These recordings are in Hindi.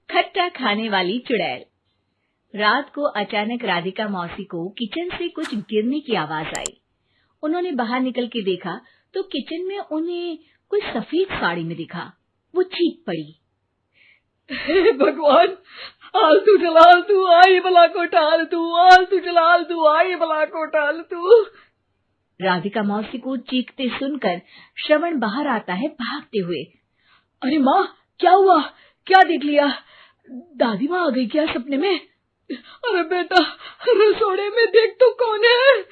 खट्टा खाने वाली चुड़ैल। रात को अचानक राधिका मौसी को किचन से कुछ गिरने की आवाज आई। उन्होंने बाहर निकल के देखा तो किचन में उन्हें कोई सफेद साड़ी में दिखा। वो चीख पड़ी, हे भगवान, आलतू जलालतू आई भला को टालतू, आलतू जलालतू आई भला को टालतू। राधिका मौसी को चीखते सुनकर श्रवण बाहर आता है भागते हुए। अरे माँ, क्या हुआ? क्या देख लिया? दादी माँ आ गई क्या सपने में? अरे बेटा, रसोड़े में देख तो कौन है?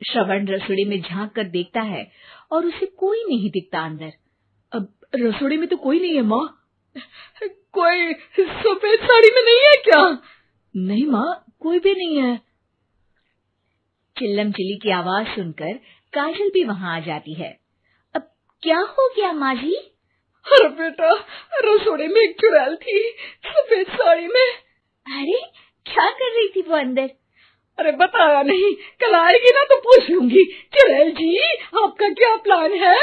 श्रवण रसोड़े में झांक कर देखता है और उसे कोई नहीं दिखता अंदर। अब रसोड़े में तो कोई नहीं है माँ। कोई सफेद साड़ी में नहीं है क्या? नहीं माँ, कोई भी नहीं है। चिल्लम चिल्ली की आवाज सुनकर काजल भी वहां आ जाती है। अब क्या हो गया माँ जी? अरे बेटा, रसोड़े में एक चुड़ैल थी सफेद साड़ी में। अरे क्या कर रही थी वो अंदर? अरे बताया नहीं, कल आएगी ना तो पूछ लूंगी। चुड़ैल जी, आपका क्या प्लान है?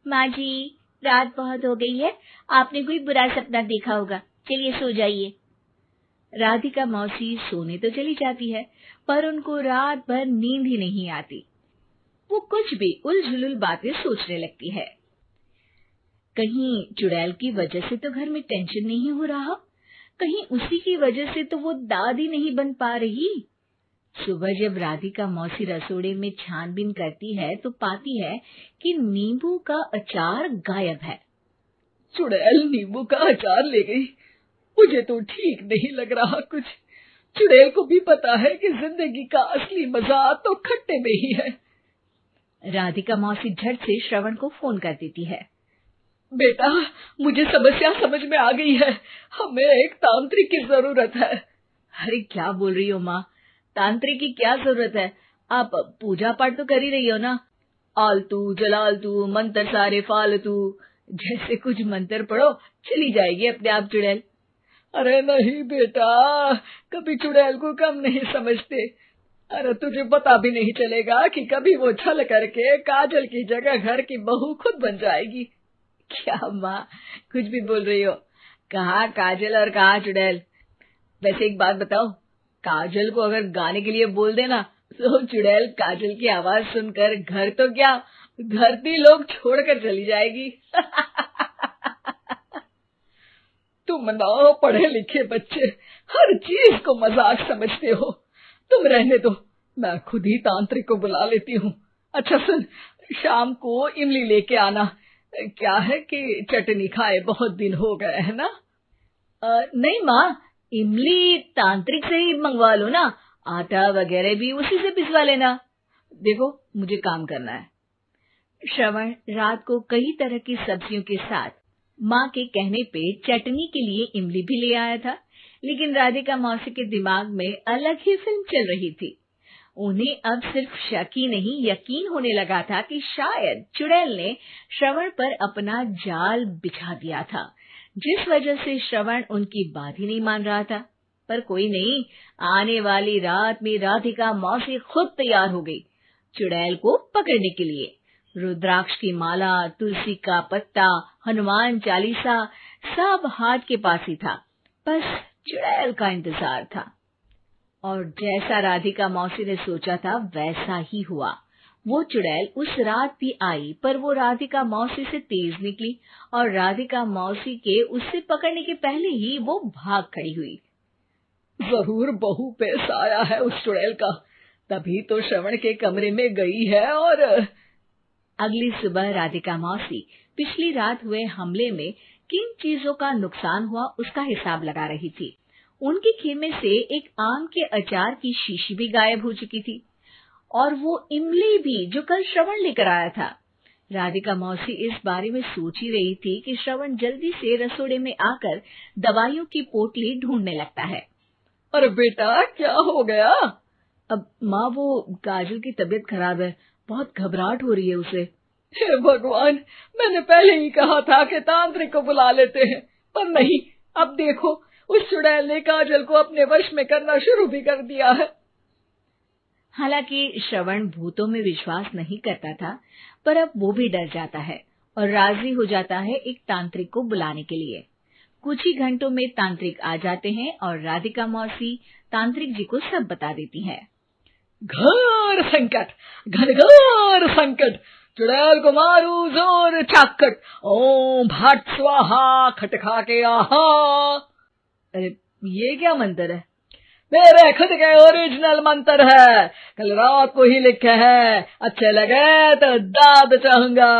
माँ जी, रात बहुत हो गई है, आपने कोई बुरा सपना देखा होगा, चलिए सो जाइए। राधिका मौसी सोने तो चली जाती है, पर उनको रात भर नींद ही नहीं आती। वो कुछ भी उलझुल बातें सोचने लगती है। कहीं चुड़ैल की वजह से तो घर में टेंशन नहीं हो रहा, कहीं उसी की वजह से तो वो दादी नहीं बन पा रही। सुबह जब राधिका मौसी रसोड़े में छानबीन करती है तो पाती है कि नींबू का अचार गायब है। चुड़ैल नींबू का अचार ले गई? मुझे तो ठीक नहीं लग रहा कुछ। चुड़ैल को भी पता है कि जिंदगी का असली मजा तो खट्टे में ही है। राधिका मौसी झट से श्रवण को फोन कर देती है। बेटा, मुझे समस्या समझ में आ गई है, हमें एक तांत्रिक की जरूरत है। अरे क्या बोल रही हो माँ, तांत्रिक की क्या जरूरत है? आप पूजा पाठ तो कर ही रही हो ना। आलतू जलालतू मंत्र सारे फालतू जैसे कुछ मंत्र पढ़ो, चली जाएगी अपने आप चुड़ैल। अरे नहीं बेटा, कभी चुड़ैल को कम नहीं समझते। अरे तुझे पता भी नहीं चलेगा कि कभी वो छल करके काजल की जगह घर की बहू खुद बन जाएगी। क्या माँ, कुछ भी बोल रही हो? कहाँ काजल और कहाँ चुड़ैल? वैसे एक बात बताओ, काजल को अगर गाने के लिए बोल देना तो चुड़ैल काजल की आवाज सुनकर घर तो क्या, धरती लोग छोड़कर चली जाएगी। तुम ना पढ़े लिखे बच्चे हर चीज को मजाक समझते हो। तुम रहने दो, मैं खुद ही तांत्रिक को बुला लेती हूँ। अच्छा सुन, शाम को इमली लेके आना। क्या है कि चटनी खाए बहुत दिन हो गए है ना? नहीं माँ, इमली तांत्रिक से ही मंगवा लो ना, आटा वगैरह भी उसी से पिसवा लेना। देखो मुझे काम करना है। श्रवण रात को कई तरह की सब्जियों के साथ माँ के कहने पे चटनी के लिए इमली भी ले आया था, लेकिन राधिका मौसी के दिमाग में अलग ही फिल्म चल रही थी। उन्हें अब सिर्फ शक ही नहीं यकीन होने लगा था कि शायद चुड़ैल ने श्रवण पर अपना जाल बिछा दिया था, जिस वजह से श्रवण उनकी बात ही नहीं मान रहा था। पर कोई नहीं, आने वाली रात में राधिका मौसी खुद तैयार हो गई चुड़ैल को पकड़ने के लिए। रुद्राक्ष की माला, तुलसी का पत्ता, हनुमान चालीसा सब हाथ के पास ही था, बस चुड़ैल का इंतजार था। और जैसा राधिका मौसी ने सोचा था वैसा ही हुआ। वो चुड़ैल उस रात भी आई, पर वो राधिका मौसी से तेज निकली और राधिका मौसी के उससे पकड़ने के पहले ही वो भाग खड़ी हुई। जरूर बहू पे साया है उस चुड़ैल का, तभी तो श्रवण के कमरे में गई है। और अगली सुबह राधिका मौसी पिछली रात हुए हमले में किन चीजों का नुकसान हुआ उसका हिसाब लगा रही थी। उनके खेमे से एक आम के अचार की शीशी भी गायब हो चुकी थी और वो इमली भी जो कल श्रवण लेकर आया था। राधिका मौसी इस बारे में सोच ही रही थी कि श्रवण जल्दी से रसोड़े में आकर दवाइयों की पोटली ढूंढने लगता है। अरे बेटा, क्या हो गया? अब माँ, वो काजल की तबीयत खराब है, बहुत घबराहट हो रही है उसे। हे भगवान, मैंने पहले ही कहा था कि तांत्रिक को बुला लेते हैं, पर नहीं। अब देखो, उस चुड़ैल ने काजल को अपने वश में करना शुरू भी कर दिया है। हालांकि श्रवण भूतों में विश्वास नहीं करता था, पर अब वो भी डर जाता है और राजी हो जाता है एक तांत्रिक को बुलाने के लिए। कुछ ही घंटों में तांत्रिक आ जाते हैं और राधिका मौसी तांत्रिक जी को सब बता देती है। घोर संकट, घनघोर संकट, चुड़ैल को मारू जोर चाकट, ओम भट स्वाहा खटखा के आहा। अरे ये क्या मंत्र है? मेरे खुद के ओरिजिनल मंत्र है, कल रात को ही लिखे हैं, अच्छे लगे तो दाद चाहूंगा।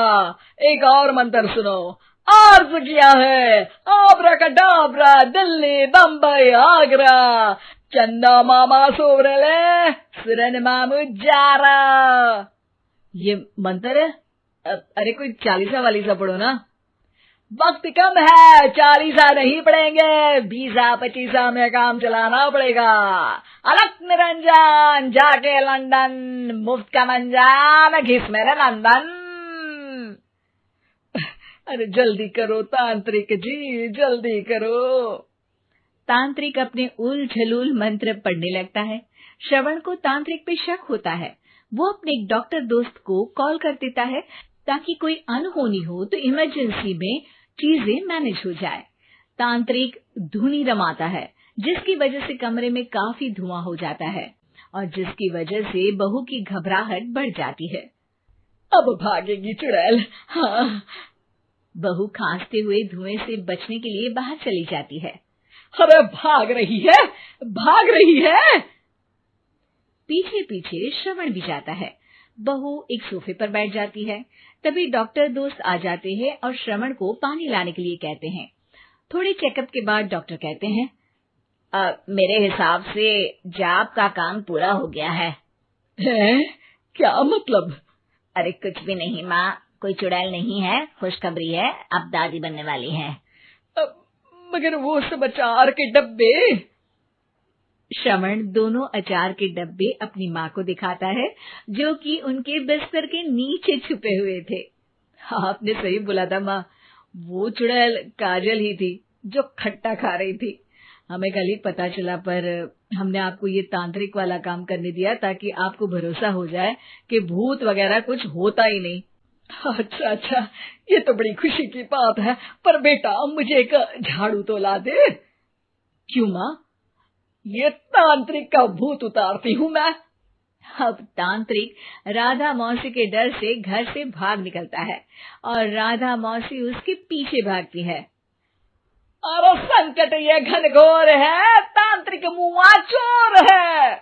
एक और मंत्र सुनो। अर्ज किया है आब्राकडाब्रा, दिल्ली बम्बई आगरा, चंदा मामा सोवरले सुरन मामू जारा। ये मंत्र है? अरे कोई 40 वालीसा पढ़ो ना। वक्त कम है, 40 नहीं पड़ेंगे, 20-25 में काम चलाना पड़ेगा। अलग निरंजन जाके लंदन, मुफ्त का मंजान घिस मेरे नंदन। अरे जल्दी करो तांत्रिक जी, जल्दी करो। तांत्रिक अपने उल झलूल मंत्र पढ़ने लगता है। श्रवण को तांत्रिक पे शक होता है। वो अपने एक डॉक्टर दोस्त को कॉल कर देता है ताकि कोई अनहोनी हो तो इमरजेंसी में चीजें मैनेज हो जाए। तांत्रिक धुनी रमाता है, जिसकी वजह से कमरे में काफी धुआं हो जाता है और जिसकी वजह से बहू की घबराहट बढ़ जाती है। अब भागेगी चुड़ैल। हाँ। बहू खांसते हुए धुएं से बचने के लिए बाहर चली जाती है। अरे भाग रही है, भाग रही है। पीछे पीछे श्रवण भी जाता है। बहू एक सोफे पर बैठ जाती है। तभी डॉक्टर दोस्त आ जाते हैं और श्रवण को पानी लाने के लिए कहते हैं। थोड़े चेकअप के बाद डॉक्टर कहते हैं, मेरे हिसाब से जाप का काम पूरा हो गया है। क्या मतलब? अरे कुछ भी नहीं माँ, कोई चुड़ैल नहीं है, खुशखबरी है, अब दादी बनने वाली है। मगर वो सब अचार के डब्बे। श्रवण दोनों अचार के डब्बे अपनी माँ को दिखाता है, जो कि उनके बिस्तर के नीचे छुपे हुए थे। आपने सही बोला था माँ, वो चुड़ैल काजल ही थी जो खट्टा खा रही थी। हमें कल ही पता चला, पर हमने आपको ये तांत्रिक वाला काम करने दिया ताकि आपको भरोसा हो जाए कि भूत वगैरह कुछ होता ही नहीं। अच्छा अच्छा, ये तो बड़ी खुशी की बात है। पर बेटा मुझे एक झाड़ू तो ला दे। क्यों माँ? ये तांत्रिक का भूत उतारती हूँ मैं। अब तांत्रिक राधा मौसी के डर से घर से भाग निकलता है और राधा मौसी उसके पीछे भागती है। अरे संकट ये घनघोर है, तांत्रिक मुआ चोर है।